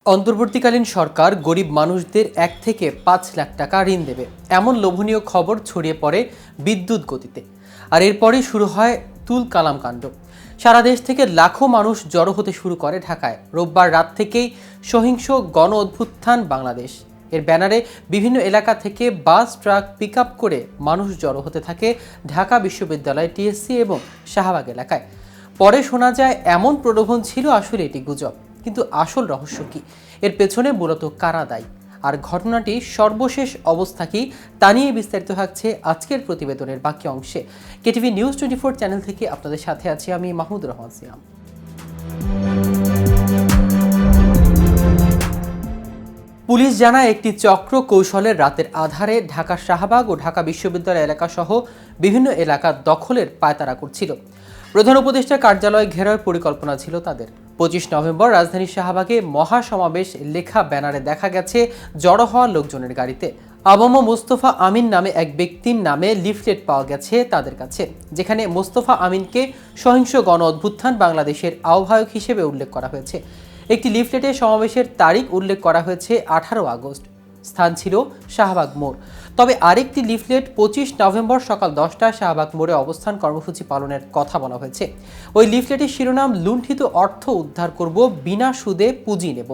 অন্তর্বর্তীকালীন সরকার গরিব মানুষদের 1 থেকে 5 লাখ টাকা ঋণ দেবে এমন লোভনীয় খবর ছড়িয়ে পড়ে বিদ্যুৎ গতিতে। আর এরপরই শুরু হয় তুল কালাম কাণ্ড। সারা দেশ থেকে লাখো মানুষ জড়ো হতে শুরু করে ঢাকায়। রোববার রাত থেকেই সহিংস গণ অভ্যুত্থান বাংলাদেশ এর ব্যানারে বিভিন্ন এলাকা থেকে বাস ট্রাক পিক আপ করে মানুষ জড়ো হতে থাকে ঢাকা বিশ্ববিদ্যালয় টিএসসি এবং শাহবাগ এলাকায়। পরে শোনা যায় এমন প্রলোভন ছিল আসলে এটি গুজব, কিন্তু আসল রহস্য কি, এর পেছনে মূলত কারা দায়ী, আর ঘটনাটি সর্বশেষ অবস্থা কি তা নিয়ে বিস্তারিত থাকছে আজকের প্রতিবেদনের বাকি অংশে। কেটিভি নিউজ 24 চ্যানেল থেকে আপনাদের সাথে আছি আমি মাহমুদুর রহমান সিয়াম। পুলিশ জানায় একটি চক্র কৌশলের রাতের আধারে ঢাকা শাহবাগ ও ঢাকা বিশ্ববিদ্যালয় এলাকা সহ বিভিন্ন এলাকা দখলের পায়তারা করছিল। প্রধান উপদেষ্টা কার্যালয় ঘেরার পরিকল্পনা ছিল তাদের। 25 নভেম্বর রাজধানীর শাহবাগে মহাসমাবেশ লেখা ব্যানারে দেখা গেছে জড়ো হওয়া লোকজনের গাড়িতে আবম মোস্তফা আমিন নামে এক ব্যক্তির নামে লিফলেট পাওয়া গেছে তাদের কাছে, যেখানে মোস্তফা আমিনকে সহিংস গণ অভ্যুত্থান বাংলাদেশের আহ্বায়ক হিসেবে উল্লেখ করা হয়েছে। একটি লিফলেটে সমাবেশের তারিখ উল্লেখ করা হয়েছে 18 আগস্ট, স্থান ছিল শাহবাগ মোড়। তবে আরেকটি লিফলেট 25 নভেম্বর সকাল 10টায় শাহবাগ মোড়ে অবস্থান কর্মসূচি পালনের কথা বলা হয়েছে। ওই লিফলেটের শিরোনাম লুণ্ঠিত অর্থ উদ্ধার করব, বিনা সুদে পুঁজি নেব।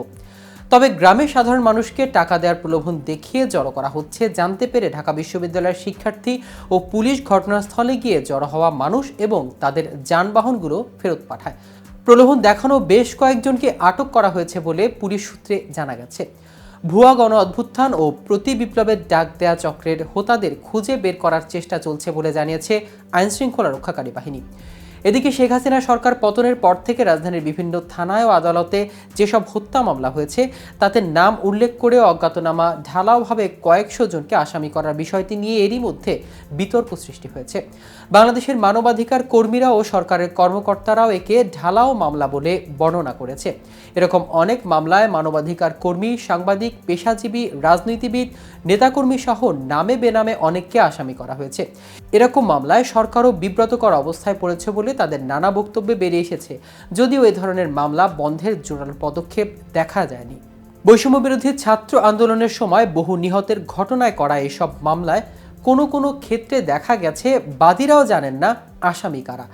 তবে গ্রামের সাধারণ মানুষকে টাকা দেওয়ার প্রলোভন দেখিয়ে জড়ো করা হচ্ছে জানতে পেরে ঢাকা বিশ্ববিদ্যালয়ের শিক্ষার্থী ও পুলিশ ঘটনাস্থলে গিয়ে জড়ো হওয়া মানুষ এবং তাদের যানবাহনগুলো ফেরত পাঠায়। প্রলোভন দেখানো বেশ কয়েকজনকে আটক করা হয়েছে বলে পুলিশ সূত্রে জানা গেছে। ভুয়া গণ অভ্যুত্থান ও প্রতি বিপ্লবের ডাক দেয়া চক্রের হোতাদের খুঁজে বের করার চেষ্টা চলছে বলে জানিয়েছে আইনশৃঙ্খলা রক্ষাকারী বাহিনী। এদিকে শেখ হাসিনা সরকার পতনের পর থেকে রাজধানীর বিভিন্ন থানায় ও আদালতে যেসব হত্যা মামলা হয়েছে তাতে নাম উল্লেখ করে অজ্ঞাতনামা ঢালাওভাবে কয়েকশো জনকে আসামি করার বিষয়টি নিয়ে এরই মধ্যে বিতর্ক সৃষ্টি হয়েছে। বাংলাদেশের মানবাধিকার কর্মীরা ও সরকারের কর্মকর্তারাও একে ঢালাও মামলা বলে বর্ণনা করেছে। এরকম অনেক মামলায় মানবাধিকার কর্মী, সাংবাদিক, পেশাজীবী, রাজনীতিবিদ, নেতাকর্মী সহ নামে বেনামে অনেককে আসামি করা হয়েছে। এরকম মামলায় সরকারও বিব্রতকর অবস্থায় পড়েছে বলে তাদের নানা বক্তব্যে বেরিয়ে এসেছে, যদিও এই ধরনের মামলা বন্ধের জোরালো পদক্ষেপ দেখা যায়নি। বৈষম্য বিরোধী ছাত্র আন্দোলনের সময় বহু নিহতের ঘটনায় করা এসব মামলায় কোনো ক্ষেত্রে দেখা গেছে বাদীরাও জানেন না আসামি কারা।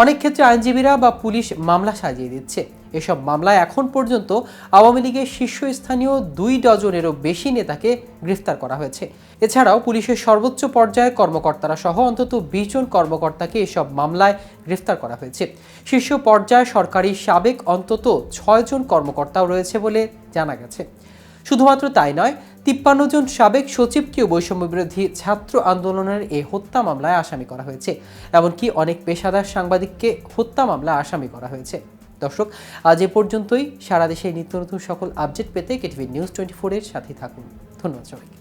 অনেক ক্ষেত্রে আইনজীবীরা বা পুলিশ মামলা সাজিয়ে দিচ্ছে। এসব মামলায় এখন পর্যন্ত আওয়ামী লীগের শীর্ষস্থানীয় 2 ডজনেরও বেশি নেতাকে গ্রেফতার করা হয়েছে। এছাড়াও পুলিশের সর্বোচ্চ পর্যায়ে কর্মকর্তারা সহ অন্তত 20 জন কর্মকর্তাকে এসব মামলায় গ্রেফতার করা হয়েছে। শীর্ষ পর্যায়ে সরকারি সাবেক অন্তত 6 জন কর্মকর্তাও রয়েছে বলে জানা গেছে। শুধুমাত্র তাই নয়, 53 জন সাবেক সচিবকেও বৈষম্য বিরোধী ছাত্র আন্দোলনের এই হত্যা মামলায় আসামি করা হয়েছে। এমনকি অনেক পেশাদার সাংবাদিককে হত্যা মামলায় আসামি করা হয়েছে। দর্শক, আজ এ পর্যন্তই। সারা দেশে নিত্য নতুন সকল আপডেট পেতে কেটিভি নিউজ 24 এর সাথে থাকুন। ধন্যবাদ সবাইকে।